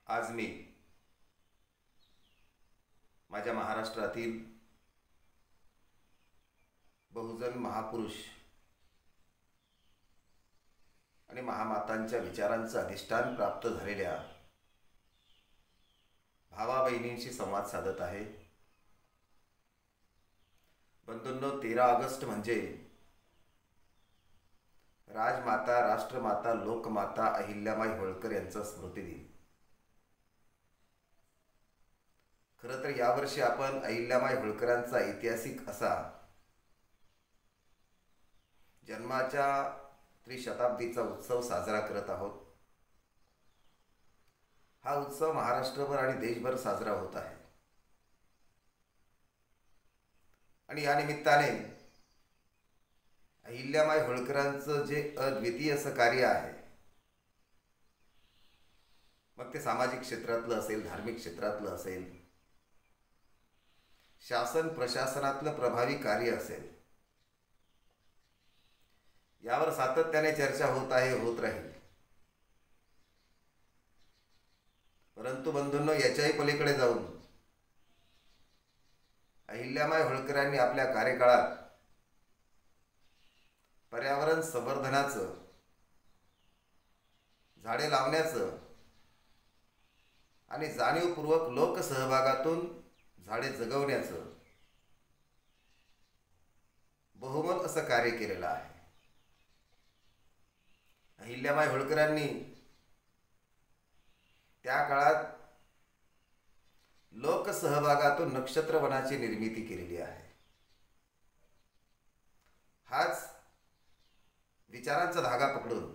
आज मी माझ्या महाराष्ट्रातील बहुजन महापुरुष आणि महामातांच्या विचारांचं अधिष्ठान प्राप्त झालेल्या भावा बहिणींशी संवाद साधत आहे। बंधूंनो, 13 ऑगस्ट म्हणजे राजमाता, राष्ट्रमाता, लोकमाता अहिल्याबाई होळकर यांचा स्मृतिदिन। खरं तर यावर्षी आपण अहिल्याबाई होळकरांचा ऐतिहासिक असा जन्माच्या त्रिशताब्दीचा उत्सव साजरा करत आहोत। हा उत्सव महाराष्ट्रभर आणि देशभर साजरा होत आहे आणि या निमित्ताने अहिल्याबाई होळकरांचं जे अद्वितीय असं कार्य आहे, मग ते सामाजिक क्षेत्रातलं असेल, धार्मिक क्षेत्रातलं असेल, शासन प्रशासनातलं प्रभावी कार्य असेल, यावर सातत्याने चर्चा होत आहे, होत राहील। परंतु बंधूंनो, याच्याही पलीकडे जाऊन अहिल्याबाई होळकरांनी आपल्या कार्यकाळात पर्यावरण संवर्धनाचं, झाडे लावण्याचं आणि जाणीवपूर्वक लोकसहभागातून झाडे जगवण्याचं बहुमोल असं कार्य केलेलं आहे। अहिल्याबाई होळकरांनी त्या काळात लोकसहभागातून नक्षत्रवनाची निर्मिती केलेली आहे। हाच विचारांचा धागा पकडून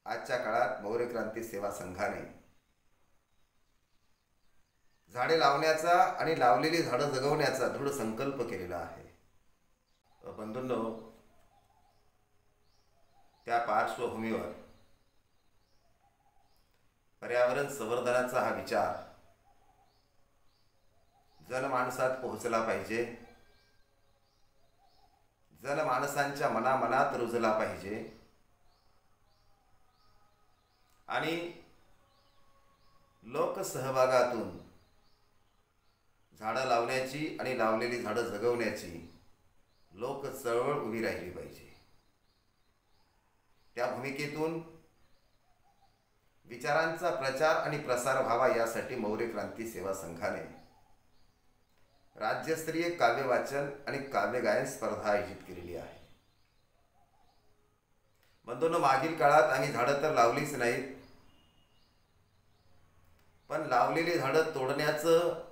आजच्या काळात मौर्य क्रांती सेवा संघाने झाडे लावण्याचा आणि लावलेली झाडं जगवण्याचा दृढ संकल्प केलेला आहे। बंधूंनो, त्या पार्श्वभूमीवर पर्यावरण संवर्धनाचा हा विचार जनमानसात पोहोचला पाहिजे, जनमानसांच्या मनामनात रुजला पाहिजे आणि लोकसहभागातून झाडं लावण्याची आणि लावलेली झाडं जगवण्याची लोक चळवळ उभी राहिली पाहिजे। त्या भूमिकेतून विचारांचा प्रचार आणि प्रसार व्हावा यासाठी मौर्य क्रांती सेवा संघाने राज्यस्तरीय काव्य वाचन आणि काव्य गायन स्पर्धा आयोजित केलेली आहे। बंधूंनो, मागील काळात आम्ही झाडं तर लावलीच नाहीत, पण लावलेली झाडं तोडण्याचं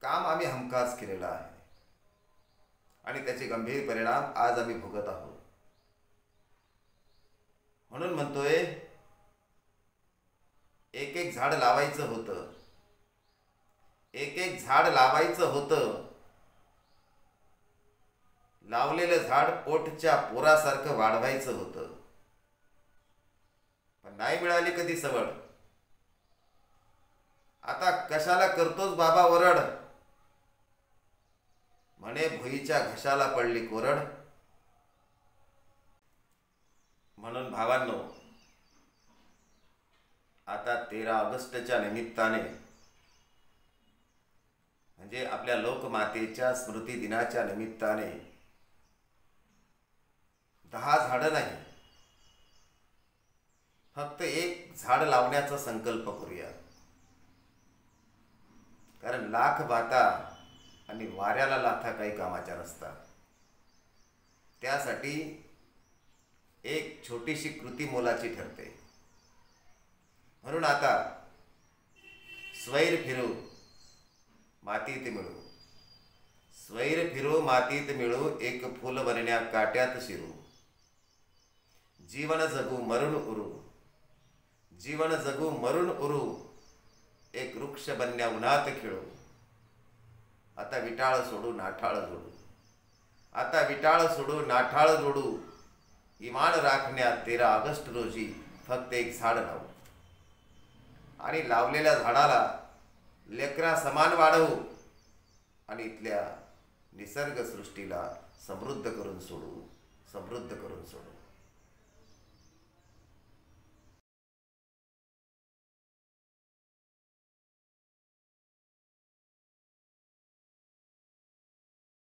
काम आम्ही हमखास केलेलं आहे आणि त्याचे गंभीर परिणाम आज आम्ही भोगत आहोत। म्हणून म्हणतोय, एक एक झाड लावायचं होतं, एक एक झाड लावायचं होतं, लावलेलं झाड पोटच्या पोरासारखं वाढवायचं होतं, पण नाही मिळाली कधी सवड। आता कशाला करतोस बाबा वरड, म्हणे भुईच्या घशाला पडली कोरड। म्हणून भावांनो, आता 13 ऑगस्टच्या निमित्ताने म्हणजे आपल्या लोकमातेच्या स्मृती दिनाच्या निमित्ताने 10 झाडं नाही, फक्त एक झाड लावण्याचा संकल्प करूया। कारण लाख बाता आणि वाऱ्याला लाथा काही कामाच्या नसतात। त्यासाठी एक छोटीशी कृती मोलाची ठरते। म्हणून आता स्वैर फिरू मातीत मिळू, स्वैर फिरू मातीत मिळू, एक फूल बनण्या काट्यात शिरू, जीवन जगू मरून उरू, जीवन जगू मरून उरू, एक वृक्ष बनण्या उन्हात खेळू। आता विटाळ सोडू नाठाळ जोडू, आता विटाळ सोडू नाठाळ जोडू, इमान राखण्या 13 ऑगस्ट रोजी फक्त एक झाड लावू आणि लावलेल्या झाडाला लेकरा समान वाढवू आणि इथल्या निसर्ग सृष्टीला समृद्ध करून सोडू, समृद्ध करून सोडू।